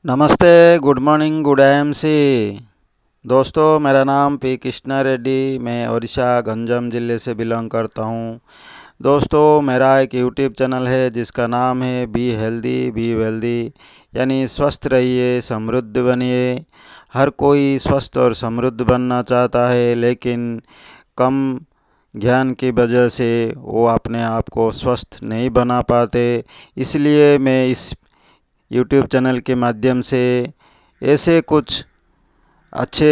नमस्ते, good morning, good AMC. दोस्तों, मेरा नाम पी कृष्णा रेड्डी, मैं उड़ीसा गंजम ज़िले से बिलोंग करता हूँ। दोस्तों, मेरा एक यूट्यूब चैनल है जिसका नाम है बी हेल्दी बी वेल्दी, यानी स्वस्थ रहिए समृद्ध बनिए। हर कोई स्वस्थ और समृद्ध बनना चाहता है, लेकिन कम ज्ञान की वजह से वो अपने आप को स्वस्थ नहीं बना पाते। इसलिए मैं इस यूट्यूब चैनल के माध्यम से ऐसे कुछ अच्छे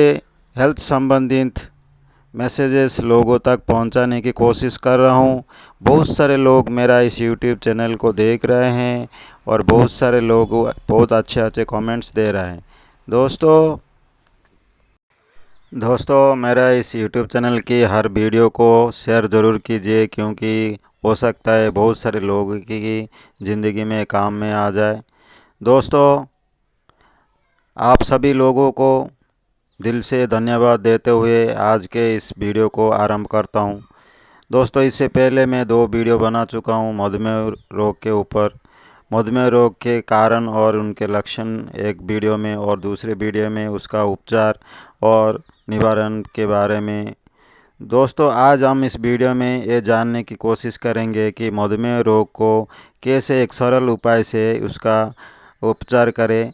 हेल्थ संबंधित मैसेजेस लोगों तक पहुंचाने की कोशिश कर रहा हूं। बहुत सारे लोग मेरा इस यूट्यूब चैनल को देख रहे हैं और बहुत सारे लोग बहुत अच्छे अच्छे कमेंट्स दे रहे हैं। दोस्तों मेरा इस यूट्यूब चैनल की हर वीडियो को शेयर ज़रूर कीजिए, क्योंकि हो सकता है बहुत सारे लोगों की ज़िंदगी में काम में आ जाए। दोस्तों, आप सभी लोगों को दिल से धन्यवाद देते हुए आज के इस वीडियो को आरंभ करता हूं। दोस्तों, इससे पहले मैं 2 वीडियो बना चुका हूं मधुमेह रोग के ऊपर। मधुमेह रोग के कारण और उनके लक्षण एक वीडियो में, और दूसरे वीडियो में उसका उपचार और निवारण के बारे में। दोस्तों, आज हम इस वीडियो में ये जानने की कोशिश करेंगे कि मधुमेह रोग को कैसे एक सरल उपाय से उसका उपचार करें,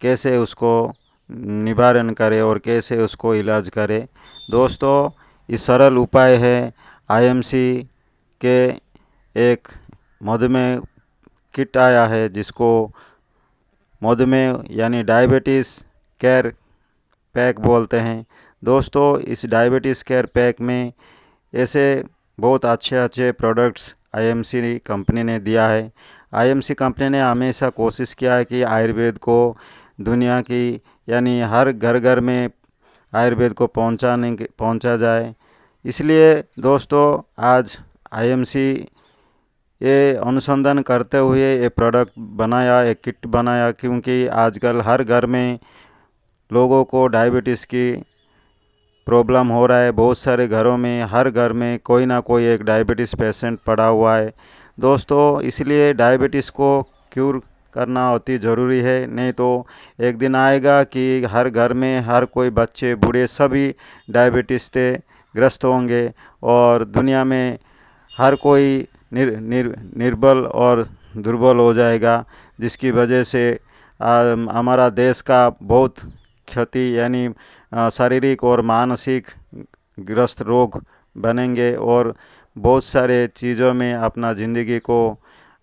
कैसे उसको निवारण करें और कैसे उसको इलाज करें। दोस्तों, इस सरल उपाय है आईएमसी के एक मधुमेह किट आया है, जिसको मधुमेह यानी डायबिटीज़ केयर पैक बोलते हैं। दोस्तों, इस डायबिटीज़ केयर पैक में ऐसे बहुत अच्छे अच्छे प्रोडक्ट्स आईएमसी कंपनी ने दिया है। आईएमसी कंपनी ने हमेशा कोशिश किया है कि आयुर्वेद को दुनिया की यानी हर घर घर में आयुर्वेद को पहुंचा जाए। इसलिए दोस्तों, आज आईएमसी ये अनुसंधान करते हुए ये प्रोडक्ट बनाया, एक किट बनाया, क्योंकि आजकल हर घर में लोगों को डायबिटीज़ की प्रॉब्लम हो रहा है। बहुत सारे घरों में, हर घर में कोई ना कोई एक डायबिटीज़ पेशेंट पड़ा हुआ है। दोस्तों, इसलिए डायबिटीज़ को क्यूर करना अति ज़रूरी है, नहीं तो एक दिन आएगा कि हर घर में हर कोई बच्चे बूढ़े सभी डायबिटीज़ से ग्रस्त होंगे और दुनिया में हर कोई निर्बल और दुर्बल हो जाएगा, जिसकी वजह से हमारा देश का बहुत क्षति यानी शारीरिक और मानसिक ग्रस्त रोग बनेंगे और बहुत सारे चीज़ों में अपना ज़िंदगी को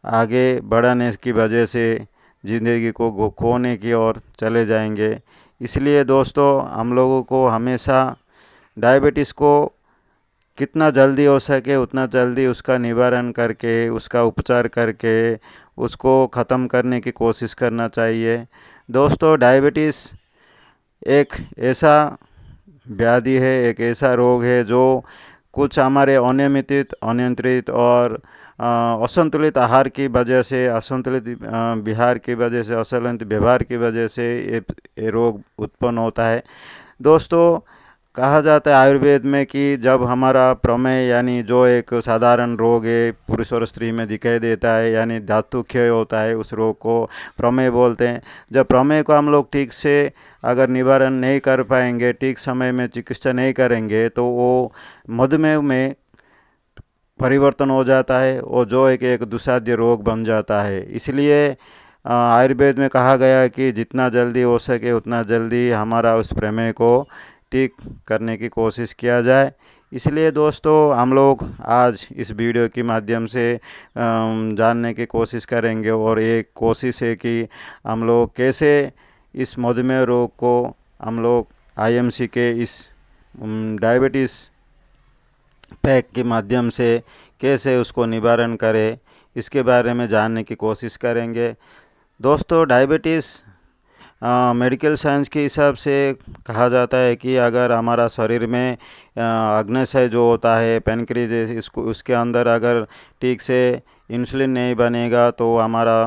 आगे बढ़ाने की वजह से ज़िंदगी को खोने की ओर चले जाएंगे। इसलिए दोस्तों, हम लोगों को हमेशा डायबिटीज़ को कितना जल्दी हो सके उतना जल्दी उसका निवारण करके, उसका उपचार करके उसको ख़त्म करने की कोशिश करना चाहिए। दोस्तों, डायबिटीज़ एक ऐसा व्याधि है, एक ऐसा रोग है जो कुछ हमारे अनियंत्रित और असंतुलित आहार की वजह से, असंतुलित विहार की वजह से, असंतुलित व्यवहार की वजह से ये रोग उत्पन्न होता है। दोस्तों, कहा जाता है आयुर्वेद में कि जब हमारा प्रमेय यानी जो एक साधारण रोग है पुरुष और स्त्री में दिखाई देता है, यानी धातु क्षय होता है, उस रोग को प्रमेय बोलते हैं। जब प्रमेय को हम लोग ठीक से अगर निवारण नहीं कर पाएंगे, ठीक समय में चिकित्सा नहीं करेंगे, तो वो मधुमेह में परिवर्तन हो जाता है और जो एक दुस्साध्य रोग बन जाता है। इसलिए आयुर्वेद में कहा गया है कि जितना जल्दी हो सके उतना जल्दी हमारा उस प्रमेय को ठीक करने की कोशिश किया जाए। इसलिए दोस्तों, हम लोग आज इस वीडियो के माध्यम से जानने की कोशिश करेंगे, और एक कोशिश है कि हम लोग कैसे इस मधुमेह रोग को हम लोग आईएमसी के इस डायबिटीज़ पैक के माध्यम से कैसे उसको निवारण करें, इसके बारे में जानने की कोशिश करेंगे। दोस्तों, डायबिटीज़ मेडिकल साइंस के हिसाब से कहा जाता है कि अगर हमारा शरीर में अग्नाशय जो होता है, पैनक्रियास, इसको उसके अंदर अगर ठीक से इंसुलिन नहीं बनेगा, तो हमारा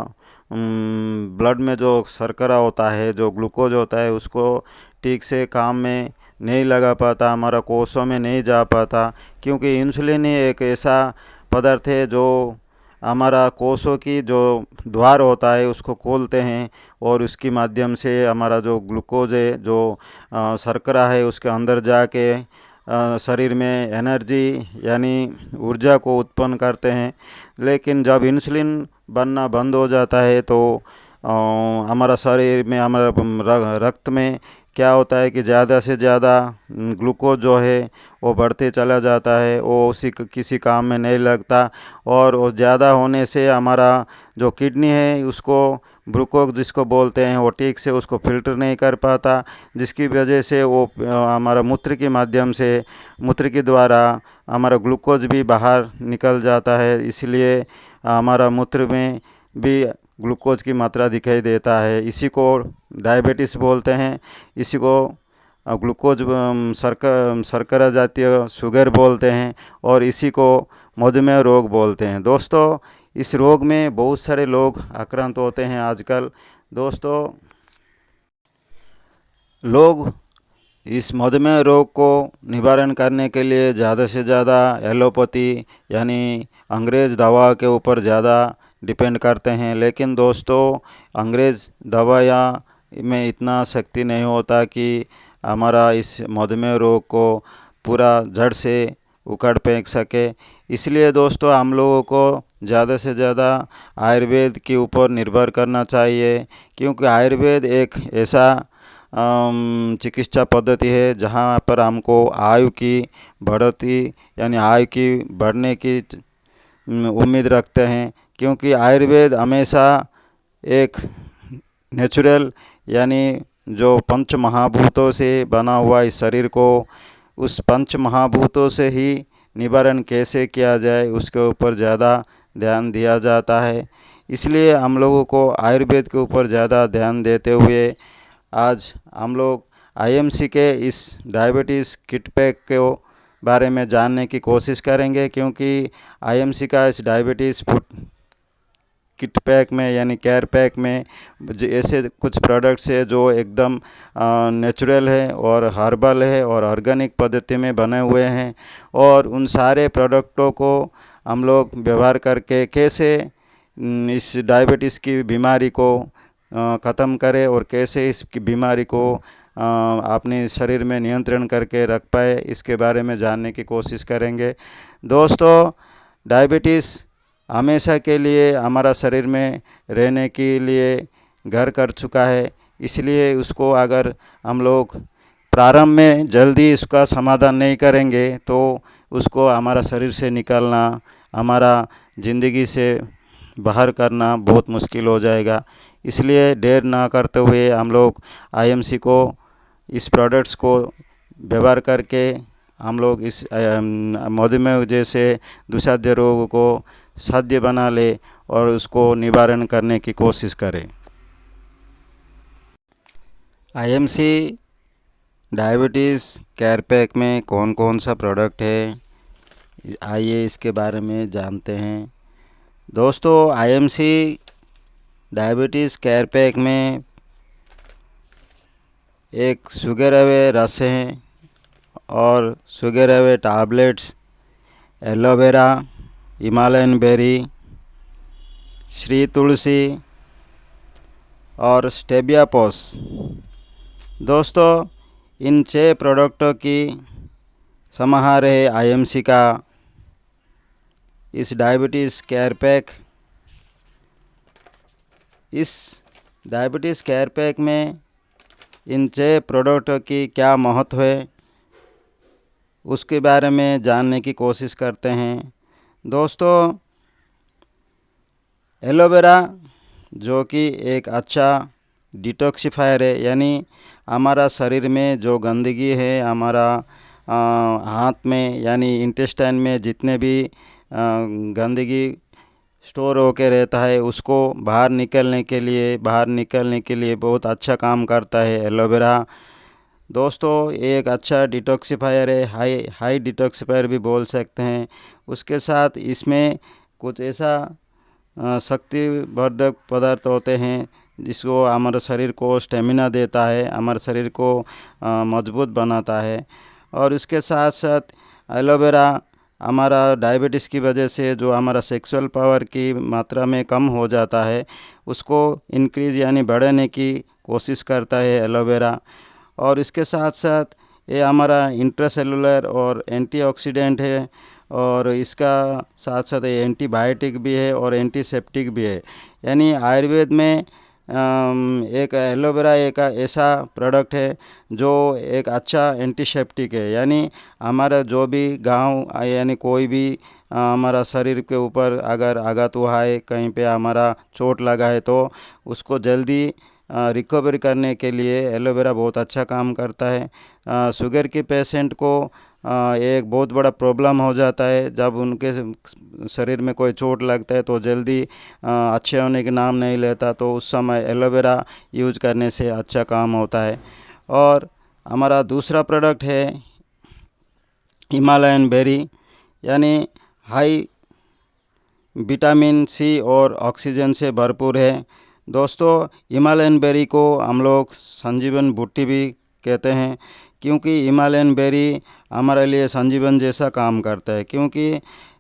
ब्लड में जो शर्करा होता है, जो ग्लूकोज होता है, उसको ठीक से काम में नहीं लगा पाता, हमारा कोषों में नहीं जा पाता, क्योंकि इंसुलिन ही एक ऐसा पदार्थ है जो हमारा कोषों की जो द्वार होता है उसको खोलते हैं और उसके माध्यम से हमारा जो ग्लूकोज है, जो शर्करा है, उसके अंदर जाके शरीर में एनर्जी यानी ऊर्जा को उत्पन्न करते हैं। लेकिन जब इंसुलिन बनना बंद हो जाता है तो हमारा शरीर में, हमारा रक्त में क्या होता है कि ज़्यादा से ज़्यादा ग्लूकोज जो है वो बढ़ते चला जाता है, वो उसी किसी काम में नहीं लगता। और वो ज़्यादा होने से हमारा जो किडनी है उसको ग्लूकोज जिसको बोलते हैं वो ठीक से उसको फिल्टर नहीं कर पाता, जिसकी वजह से वो हमारा मूत्र के माध्यम से, मूत्र के द्वारा हमारा ग्लूकोज भी बाहर निकल जाता है। इसलिए हमारा मूत्र में भी ग्लूकोज की मात्रा दिखाई देता है। इसी को डायबिटीज़ बोलते हैं, इसी को ग्लूकोज शर्करा जातीय शुगर बोलते हैं और इसी को मधुमेह रोग बोलते हैं। दोस्तों, इस रोग में बहुत सारे लोग आक्रांत होते हैं आजकल। दोस्तों, लोग इस मधुमेह रोग को निवारण करने के लिए ज़्यादा से ज़्यादा एलोपैथी यानी अंग्रेज़ दवा के ऊपर ज़्यादा डिपेंड करते हैं। लेकिन दोस्तों, अंग्रेज़ दवाया में इतना शक्ति नहीं होता कि हमारा इस मधुमेह रोग को पूरा जड़ से उखड़ फेंक सके। इसलिए दोस्तों, हम लोगों को ज़्यादा से ज़्यादा आयुर्वेद के ऊपर निर्भर करना चाहिए, क्योंकि आयुर्वेद एक ऐसा चिकित्सा पद्धति है जहाँ पर हमको आयु की बढ़ोतरी यानी आयु की बढ़ने की उम्मीद रखते हैं। क्योंकि आयुर्वेद हमेशा एक नेचुरल यानी जो पंच महाभूतों से बना हुआ इस शरीर को, उस पंच महाभूतों से ही निवारण कैसे किया जाए उसके ऊपर ज़्यादा ध्यान दिया जाता है। इसलिए हम लोगों को आयुर्वेद के ऊपर ज़्यादा ध्यान देते हुए आज हम लोग आईएमसी के इस डायबिटीज़ किट पैक के बारे में जानने की कोशिश करेंगे। क्योंकि आईएमसी का इस डायबिटीज़ फूड किट पैक में यानी केयर पैक में ऐसे कुछ प्रोडक्ट्स है जो एकदम नेचुरल है और हर्बल है और ऑर्गेनिक पद्धति में बने हुए हैं। और उन सारे प्रोडक्टों को हम लोग व्यवहार करके कैसे इस डायबिटीज़ की बीमारी को ख़त्म करें और कैसे इस बीमारी को अपने शरीर में नियंत्रण करके रख पाए, इसके बारे में जानने की कोशिश करेंगे। दोस्तों, डायबिटीज़ हमेशा के लिए हमारा शरीर में रहने के लिए घर कर चुका है। इसलिए उसको अगर हम लोग प्रारंभ में जल्दी इसका समाधान नहीं करेंगे तो उसको हमारा शरीर से निकालना, हमारा ज़िंदगी से बाहर करना बहुत मुश्किल हो जाएगा। इसलिए देर ना करते हुए हम लोग आईएमसी को, इस प्रोडक्ट्स को व्यवहार करके हम लोग इस मधुमेह जैसे दुस्साध्य रोग को साध्य बना ले और उसको निवारण करने की कोशिश करें। आईएमसी डायबिटीज़ केयर पैक में कौन कौन सा प्रोडक्ट है, आइए इसके बारे में जानते हैं। दोस्तों, आईएमसी डायबिटीज़ केयर पैक में एक शुगर अवे रस हैं और sugar away tablets, aloe vera, Himalayan berry, Shri Tulsi और स्टेबिया पॉस। दोस्तों, इन 6 प्रोडक्टों की समाहार है आईएमसी का इस डायबिटीज़ केयर पैक। इस डायबिटीज़ केयर पैक में इन 6 प्रोडक्टों की क्या महत्व है उसके बारे में जानने की कोशिश करते हैं। दोस्तों, एलोवेरा जो कि एक अच्छा डिटॉक्सिफायर है, यानी हमारा शरीर में जो गंदगी है, हमारा हाथ में यानी इंटेस्टाइन में जितने भी गंदगी स्टोर होके रहता है उसको बाहर निकलने के लिए बहुत अच्छा काम करता है एलोवेरा। दोस्तों, एक अच्छा डिटॉक्सिफायर है, हाई डिटॉक्सिफायर भी बोल सकते हैं। उसके साथ इसमें कुछ ऐसा शक्तिवर्धक पदार्थ होते हैं जिसको हमारे शरीर को स्टेमिना देता है, हमारे शरीर को मजबूत बनाता है। और इसके साथ साथ एलोवेरा हमारा डायबिटीज़ की वजह से जो हमारा सेक्सुअल पावर की मात्रा में कम हो जाता है, उसको इंक्रीज़ यानी बढ़ाने की कोशिश करता है एलोवेरा। और इसके साथ साथ ये हमारा इंट्रासेलुलर और एंटीऑक्सीडेंट है, और इसका साथ साथ ये एंटीबायोटिक भी है और एंटीसेप्टिक भी है। यानी आयुर्वेद में एक एलोवेरा एक ऐसा प्रोडक्ट है जो एक अच्छा एंटीसेप्टिक है। यानी हमारा जो भी घाव यानी कोई भी हमारा शरीर के ऊपर अगर आघात हुआ है, कहीं पे हमारा चोट लगा है, तो उसको जल्दी रिकवरी करने के लिए एलोवेरा बहुत अच्छा काम करता है। शुगर के पेशेंट को एक बहुत बड़ा प्रॉब्लम हो जाता है, जब उनके शरीर में कोई चोट लगता है तो जल्दी अच्छे होने के नाम नहीं लेता, तो उस समय एलोवेरा यूज करने से अच्छा काम होता है। और हमारा दूसरा प्रोडक्ट है हिमालयन बेरी, यानी हाई विटामिन सी और ऑक्सीजन से भरपूर है। दोस्तों, हिमालयन बेरी को हम लोग संजीवन बूटी भी कहते हैं, क्योंकि हिमालयन बेरी हमारे लिए संजीवन जैसा काम करता है। क्योंकि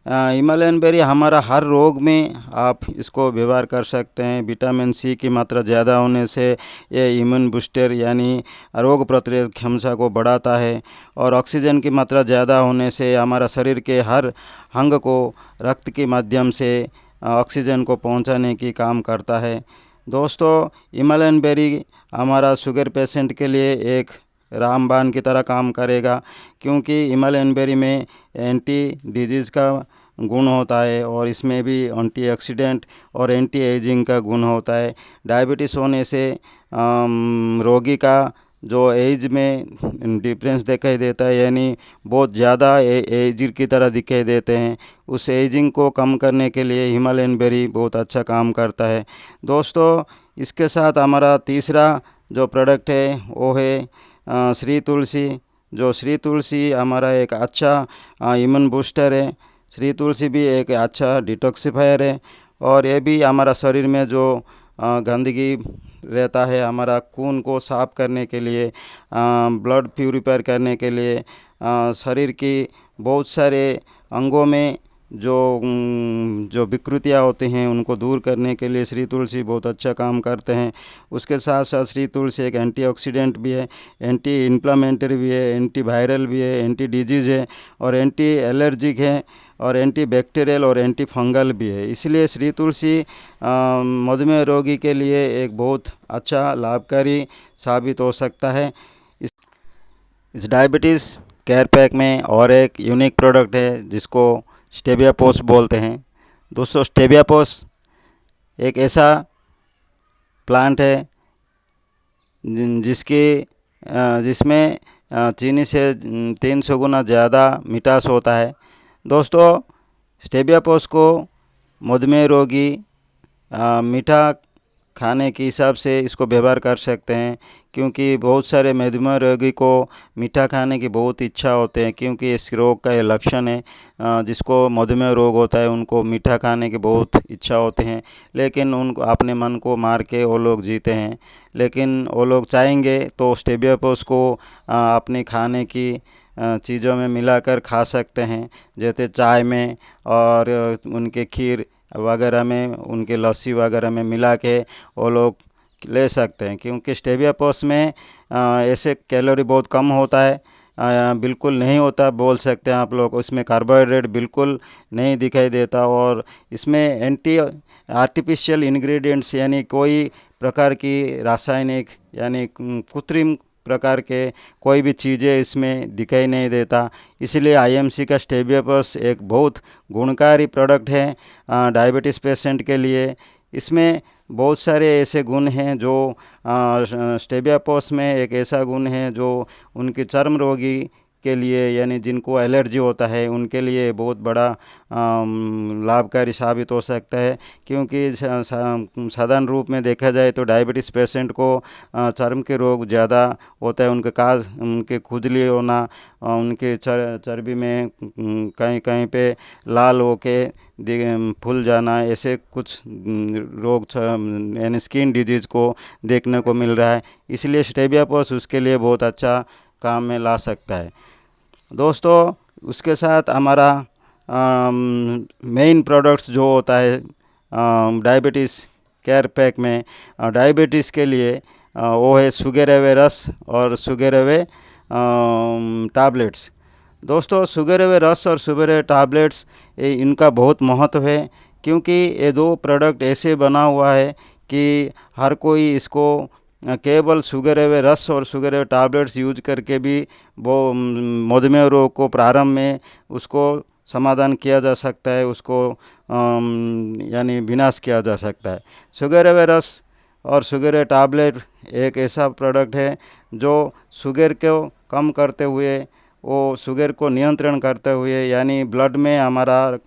हिमालयन बेरी हमारा हर रोग में आप इसको व्यवहार कर सकते हैं। विटामिन सी की मात्रा ज़्यादा होने से ये इम्यून बूस्टर यानी रोग प्रतिरोधक क्षमता को बढ़ाता है, और ऑक्सीजन की मात्रा ज़्यादा होने से हमारा शरीर के हर अंग को रक्त के माध्यम से ऑक्सीजन को पहुंचाने की काम करता है। दोस्तों, हिमालयन बेरी हमारा शुगर पेशेंट के लिए एक रामबाण की तरह काम करेगा, क्योंकि हिमालयन बेरी में एंटी डिजीज़ का गुण होता है, और इसमें भी एंटीऑक्सीडेंट और एंटी एजिंग का गुण होता है। डायबिटीज़ होने से रोगी का जो एज में डिफरेंस दिखाई देता है, यानी बहुत ज़्यादा एज की तरह दिखाई देते हैं, उस एजिंग को कम करने के लिए हिमालयन बेरी बहुत अच्छा काम करता है। दोस्तों, इसके साथ हमारा तीसरा जो प्रोडक्ट है वो है श्री तुलसी। जो श्री तुलसी हमारा एक अच्छा इम्यून बूस्टर है। श्री तुलसी भी एक अच्छा डिटॉक्सिफायर है, और ये भी हमारा शरीर में जो गंदगी रहता है, हमारा खून को साफ़ करने के लिए, ब्लड प्यूरिफायर करने के लिए, शरीर की बहुत सारे अंगों में जो विकृतियाँ होती हैं उनको दूर करने के लिए श्री तुलसी बहुत अच्छा काम करते हैं। उसके साथ साथ श्री तुलसी एक एंटीऑक्सीडेंट भी है, एंटी इन्फ्लामेटरी भी है, एंटी वायरल भी है, एंटी डिजीज़ है, और एंटी एलर्जिक है, और एंटी बैक्टीरियल और एंटी फंगल भी है। इसलिए श्री तुलसी मधुमेह रोगी के लिए एक बहुत अच्छा लाभकारी साबित हो सकता है। इस डायबिटीज़ केयर पैक में और एक यूनिक प्रोडक्ट है जिसको स्टेविया पोस बोलते हैं। दोस्तों, स्टेविया पोस एक ऐसा प्लांट है जिसमें चीनी से 300 गुना ज़्यादा मिठास होता है। दोस्तों, स्टेविया पोस को मधुमेह रोगी मीठा खाने के हिसाब से इसको व्यवहार कर सकते हैं, क्योंकि बहुत सारे मधुमेह रोगी को मीठा खाने की बहुत इच्छा होते हैं, क्योंकि इस रोग का ये लक्षण है। जिसको मधुमेह रोग होता है उनको मीठा खाने की बहुत इच्छा होती हैं, लेकिन उनको अपने मन को मार के वो लोग जीते हैं। लेकिन वो लोग चाहेंगे तो स्टेविया पोस को अपने खाने की चीज़ों में मिलाकर खा सकते हैं, जैसे चाय में और उनके खीर वगैरह में, उनके लस्सी वगैरह में मिला के वो लोग ले सकते हैं। क्योंकि स्टेविया पोस में ऐसे कैलोरी बहुत कम होता है, बिल्कुल नहीं होता बोल सकते हैं आप लोग। उसमें कार्बोहाइड्रेट बिल्कुल नहीं दिखाई देता, और इसमें आर्टिफिशियल इंग्रेडिएंट्स यानी कोई प्रकार की रासायनिक यानी कृत्रिम प्रकार के कोई भी चीज़ें इसमें दिखाई नहीं देता। इसलिए आईएमसी का स्टेविया पोस एक बहुत गुणकारी प्रोडक्ट है डायबिटीज़ पेशेंट के लिए। इसमें बहुत सारे ऐसे गुण हैं जो स्टेविया पोस में एक ऐसा गुण है जो उनके चर्म रोगी के लिए यानी जिनको एलर्जी होता है उनके लिए बहुत बड़ा लाभकारी साबित हो सकता है। क्योंकि साधारण रूप में देखा जाए तो डायबिटीज़ पेशेंट को चर्म के रोग ज़्यादा होता है, उनके खुजली होना, उनके चर्बी में कहीं कहीं पे लाल होके फूल जाना, ऐसे कुछ रोग यानी स्किन डिजीज़ को देखने को मिल रहा है। इसलिए स्टेविया पोस उसके लिए बहुत अच्छा काम में ला सकता है। दोस्तों, उसके साथ हमारा मेन प्रोडक्ट्स जो होता है डायबिटीज़ केयर पैक में डायबिटीज़ के लिए वो है शुगर एवे रस और शुगर एवे टैबलेट्स। दोस्तों शुगर एवे रस और शुगर एवे टैबलेट्स इनका बहुत महत्व है, क्योंकि ये दो प्रोडक्ट ऐसे बना हुआ है कि हर कोई इसको केवल शुगर एवे रस और शुगर एवे टैबलेट्स यूज करके भी वो मधुमेह रोग को प्रारंभ में उसको समाधान किया जा सकता है, उसको यानी विनाश किया जा सकता है। शुगर एवे रस और शुगर एवे टैबलेट एक ऐसा प्रोडक्ट है जो शुगर को कम करते हुए, वो शुगर को नियंत्रण करते हुए, यानी ब्लड में हमारा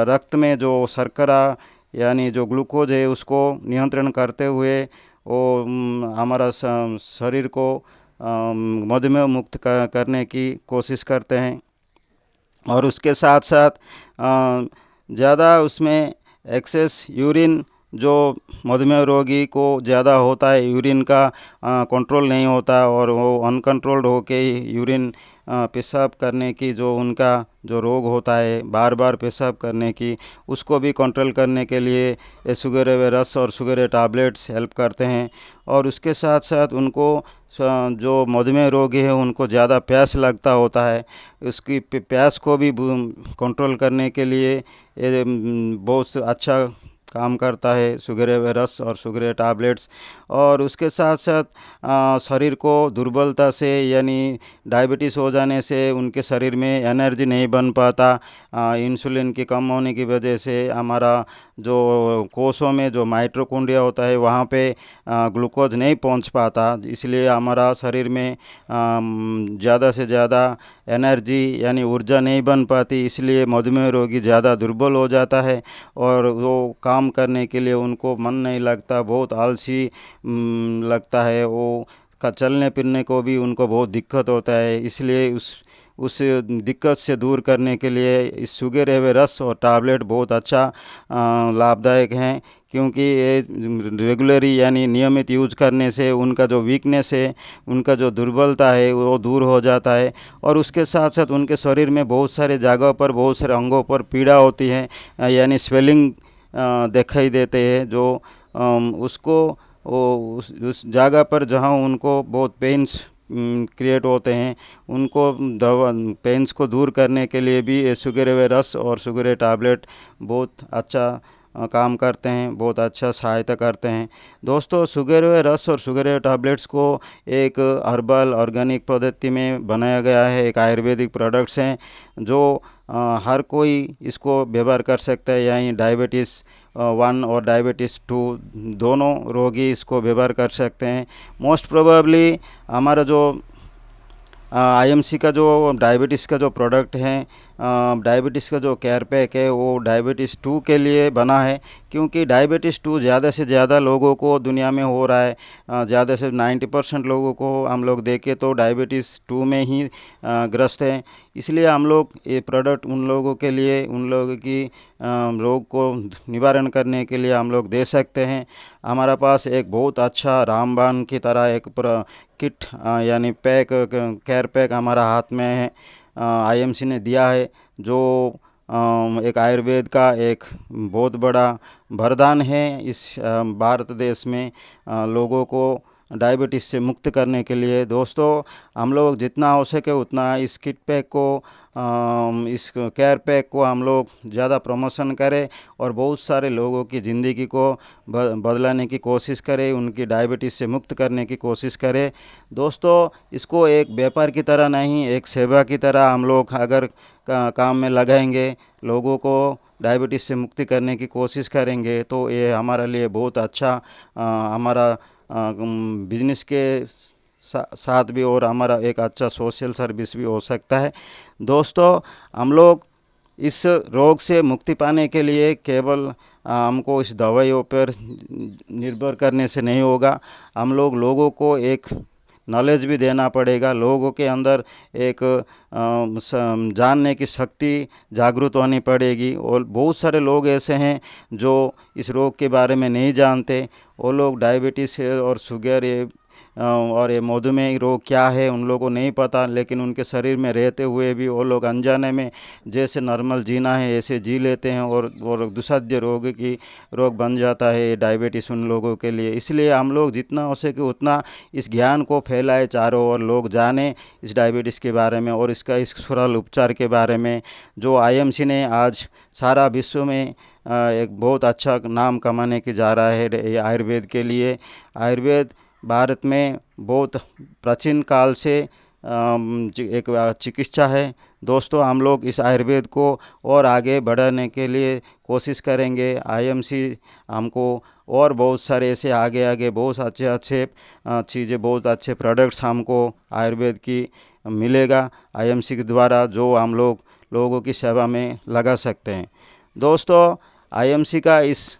रक्त में जो शर्करा यानी जो ग्लूकोज है उसको नियंत्रण करते हुए वो हमारा शरीर को मधुमेह मुक्त करने की कोशिश करते हैं। और उसके साथ साथ ज़्यादा उसमें एक्सेस यूरिन जो मधुमेह रोगी को ज़्यादा होता है, यूरिन का कंट्रोल नहीं होता और वो अनकंट्रोल्ड होके यूरिन पेशाब करने की जो उनका जो रोग होता है बार बार पेशाब करने की, उसको भी कंट्रोल करने के लिए ये शुगर एवे रस और शुगर एवे टैबलेट्स हेल्प करते हैं। और उसके साथ साथ उनको जो मधुमेह रोगी है उनको ज़्यादा प्यास लगता होता है, उसकी प्यास को भी कंट्रोल करने के लिए ये बहुत अच्छा काम करता है शुगर एवे रस और शुगर एवे टैबलेट्स। और उसके साथ साथ शरीर को दुर्बलता से यानी डायबिटीज़ हो जाने से उनके शरीर में एनर्जी नहीं बन पाता, इंसुलिन की कम होने की वजह से हमारा जो कोषों में जो माइटोकॉन्ड्रिया होता है वहाँ पे ग्लूकोज नहीं पहुँच पाता, इसलिए हमारा शरीर में ज़्यादा से ज़्यादा एनर्जी यानी ऊर्जा नहीं बन पाती, इसलिए मधुमेह रोगी ज़्यादा दुर्बल हो जाता है और वो काम करने के लिए उनको मन नहीं लगता, बहुत आलसी लगता है, वो चलने फिरने को भी उनको बहुत दिक्कत होता है। इसलिए उस दिक्कत से दूर करने के लिए इस शुगर एवे रस और टैबलेट बहुत अच्छा लाभदायक हैं, क्योंकि ये रेगुलरी यानी नियमित यूज करने से उनका जो वीकनेस है, उनका जो दुर्बलता है वो दूर हो जाता है। और उसके साथ साथ उनके शरीर में बहुत सारे जगहों पर, बहुत सारे अंगों पर पीड़ा होती है, यानी स्वेलिंग दिखाई देते हैं, जो उसको वो उस जगह पर जहाँ उनको बहुत पेन्स क्रिएट होते हैं, उनको दवा पेन्स को दूर करने के लिए भी ये शुगर एवे रस और शुगर एवे टैबलेट बहुत अच्छा काम करते हैं, बहुत अच्छा सहायता करते हैं। दोस्तों शुगर एवे रस और शुगर एवे टैबलेट्स को एक हर्बल ऑर्गेनिक पद्धति में बनाया गया है, एक आयुर्वेदिक प्रोडक्ट्स हैं जो हर कोई इसको व्यवहार कर सकता है, यानी डायबिटीज़ 1 और डायबिटीज़ 2 दोनों रोगी इसको व्यवहार कर सकते हैं। मोस्ट प्रोबेबली हमारा जो आईएमसी का जो डायबिटीज़ का जो प्रोडक्ट है, डायबिटीज़ का जो केयर पैक है वो डायबिटीज़ 2 के लिए बना है, क्योंकि डायबिटीज़ 2 ज़्यादा से ज़्यादा लोगों को दुनिया में हो रहा है। ज़्यादा से 90% लोगों को हम लोग देखें तो डायबिटीज़ 2 में ही ग्रस्त हैं, इसलिए हम लोग ये प्रोडक्ट उन लोगों के लिए, उन लोगों की रोग को निवारण करने के लिए हम लोग दे सकते हैं। हमारा पास एक बहुत अच्छा रामबाण की तरह एक किट यानी पैक केयर पैक हमारा हाथ में है, आईएमसी ने दिया है, जो एक आयुर्वेद का एक बहुत बड़ा वरदान है इस भारत देश में लोगों को डायबिटीज़ से मुक्त करने के लिए। दोस्तों हम लोग जितना हो सके उतना इस किट पैक को, इस केयर पैक को हम लोग ज़्यादा प्रमोशन करें और बहुत सारे लोगों की ज़िंदगी को बदलाने की कोशिश करें, उनकी डायबिटीज़ से मुक्त करने की कोशिश करें। दोस्तों इसको एक व्यापार की तरह नहीं, एक सेवा की तरह हम लोग अगर काम में लगाएंगे, लोगों को डायबिटीज़ से मुक्ति करने की कोशिश करेंगे, तो ये हमारे लिए बहुत अच्छा हमारा बिजनेस के साथ भी और हमारा एक अच्छा सोशल सर्विस भी हो सकता है। दोस्तों हम लोग इस रोग से मुक्ति पाने के लिए केवल हमको इस दवाइयों पर निर्भर करने से नहीं होगा, हम लोग लोगों को एक नॉलेज भी देना पड़ेगा, लोगों के अंदर एक जानने की शक्ति जागृत होनी पड़ेगी। और बहुत सारे लोग ऐसे हैं जो इस रोग के बारे में नहीं जानते, वो लोग डायबिटीज़ और शुगर और ये मधुमेह रोग क्या है उन लोगों को नहीं पता, लेकिन उनके शरीर में रहते हुए भी वो लोग अनजाने में जैसे नॉर्मल जीना है ऐसे जी लेते हैं और दुसाध्य रोग बन जाता है डायबिटीज़ उन लोगों के लिए। इसलिए हम लोग जितना हो सके उतना इस ज्ञान को फैलाए, चारों ओर लोग जाने इस डायबिटीज़ के बारे में और इसका इस सरल उपचार के बारे में, जो आईएमसी ने आज सारा विश्व में एक बहुत अच्छा नाम कमाने की जा रहा है ये आयुर्वेद के लिए। आयुर्वेद भारत में बहुत प्राचीन काल से एक चिकित्सा है। दोस्तों, हम लोग इस आयुर्वेद को और आगे बढ़ाने के लिए कोशिश करेंगे। आईएमसी हमको और बहुत सारे ऐसे आगे आगे बहुत अच्छे चीज़ें, बहुत अच्छे प्रोडक्ट्स हमको आयुर्वेद की मिलेगा आईएमसी के द्वारा, जो हम लोगों की सेवा में लगा सकते हैं। दोस्तों, आईएमसी का इस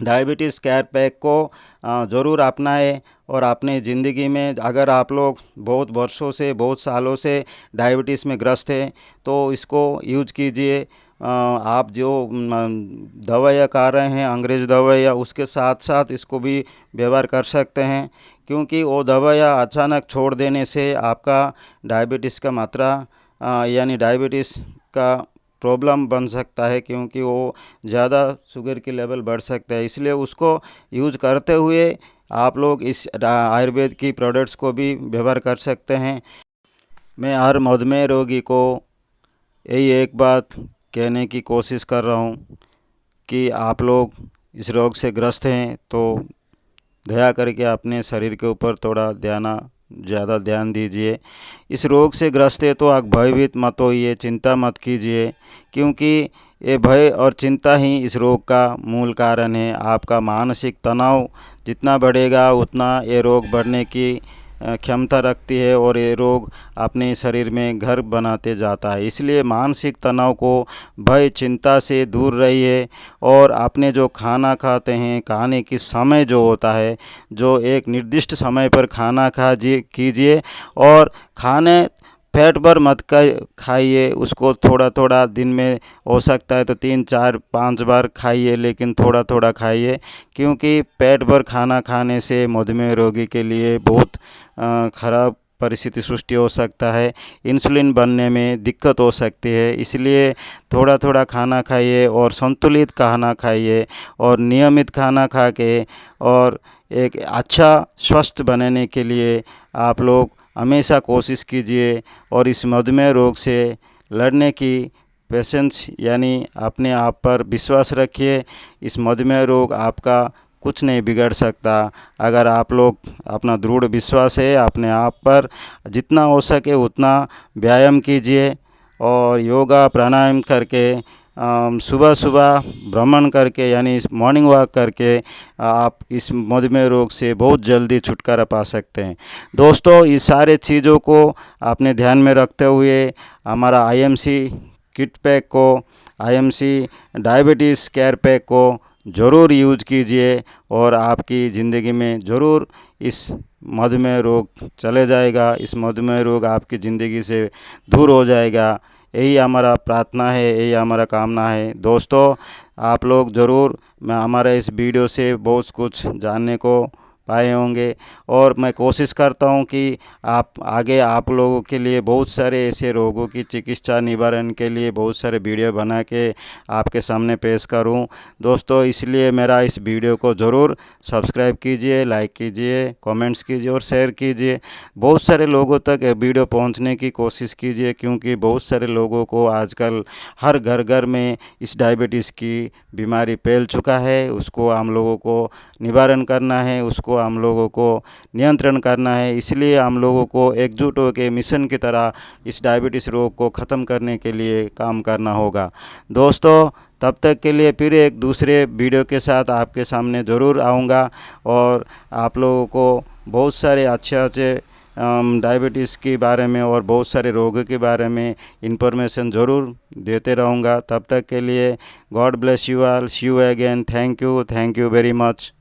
डायबिटीज़ केयर पैक को ज़रूर अपनाएं और अपनी ज़िंदगी में, अगर आप लोग बहुत वर्षों से, बहुत सालों से डायबिटीज़ में ग्रस्त हैं तो इसको यूज कीजिए। आप जो दवाइयाँ खा रहे हैं अंग्रेज़ दवाइयाँ, उसके साथ साथ इसको भी व्यवहार कर सकते हैं, क्योंकि वो दवाइयाँ अचानक छोड़ देने से आपका डायबिटीज़ का मात्रा यानी डायबिटीज़ का प्रॉब्लम बन सकता है, क्योंकि वो ज़्यादा शुगर की लेवल बढ़ सकता है। इसलिए उसको यूज करते हुए आप लोग इस आयुर्वेद की प्रोडक्ट्स को भी व्यवहार कर सकते हैं। मैं हर मधुमेह रोगी को यही एक बात कहने की कोशिश कर रहा हूँ कि आप लोग इस रोग से ग्रस्त हैं तो दया करके अपने शरीर के ऊपर थोड़ा ज़्यादा ध्यान दीजिए। इस रोग से ग्रस्त है तो आप भयभीत मत होइए, चिंता मत कीजिए, क्योंकि ये भय और चिंता ही इस रोग का मूल कारण है। आपका मानसिक तनाव जितना बढ़ेगा उतना ये रोग बढ़ने की क्षमता रखती है और ये रोग अपने शरीर में घर बनाते जाता है। इसलिए मानसिक तनाव को, भय चिंता से दूर रहिए और अपने जो खाना खाते हैं, खाने की समय जो होता है, जो एक निर्दिष्ट समय पर खाना कीजिए और खाने पेट भर मत खाइए, उसको थोड़ा थोड़ा दिन में हो सकता है तो 3 4 5 बार खाइए, लेकिन थोड़ा थोड़ा खाइए, क्योंकि पेट भर खाना खाने से मधुमेह रोगी के लिए बहुत ख़राब परिस्थिति सृष्टि हो सकता है, इंसुलिन बनने में दिक्कत हो सकती है। इसलिए थोड़ा थोड़ा खाना खाइए और संतुलित खाना खाइए और नियमित खाना खा के और एक अच्छा स्वस्थ बनने के लिए आप लोग हमेशा कोशिश कीजिए और इस मधुमेह रोग से लड़ने की पेशेंस यानी अपने आप पर विश्वास रखिए। इस मधुमेह रोग आपका कुछ नहीं बिगड़ सकता अगर आप लोग अपना दृढ़ विश्वास है अपने आप पर, जितना हो सके उतना व्यायाम कीजिए और योगा प्राणायाम करके सुबह सुबह भ्रमण करके यानी मॉर्निंग वॉक करके आप इस मधुमेह रोग से बहुत जल्दी छुटकारा पा सकते हैं। दोस्तों, इस सारे चीज़ों को आपने ध्यान में रखते हुए हमारा आईएमसी किट पैक को, आईएमसी डायबिटीज़ केयर पैक को ज़रूर यूज कीजिए और आपकी ज़िंदगी में ज़रूर इस मधुमेह रोग चले जाएगा, इस मधुमेह रोग आपकी ज़िंदगी से दूर हो जाएगा। यही हमारा प्रार्थना है, यही हमारा कामना है। दोस्तों, आप लोग ज़रूर हमारे इस वीडियो से बहुत कुछ जानने को पाए होंगे और मैं कोशिश करता हूं कि आगे आप लोगों के लिए बहुत सारे ऐसे रोगों की चिकित्सा निवारण के लिए बहुत सारे वीडियो बना के आपके सामने पेश करूं। दोस्तों, इसलिए मेरा इस वीडियो को ज़रूर सब्सक्राइब कीजिए, लाइक कीजिए, कमेंट्स कीजिए और शेयर कीजिए। बहुत सारे लोगों तक वीडियो पहुंचने की कोशिश कीजिए, क्योंकि बहुत सारे लोगों को आजकल हर घर में इस डायबिटीज़ की बीमारी फैल चुका है। उसको हम लोगों को निवारण करना है, उसको हम लोगों को नियंत्रण करना है। इसलिए हम लोगों को एकजुट होकर मिशन की तरह इस डायबिटीज़ रोग को ख़त्म करने के लिए काम करना होगा। दोस्तों, तब तक के लिए फिर एक दूसरे वीडियो के साथ आपके सामने ज़रूर आऊँगा और आप लोगों को बहुत सारे अच्छे डायबिटीज़ के बारे में और बहुत सारे रोगों के बारे में इंफॉर्मेशन ज़रूर देते रहूँगा। तब तक के लिए God bless you all, see you again, thank you very much.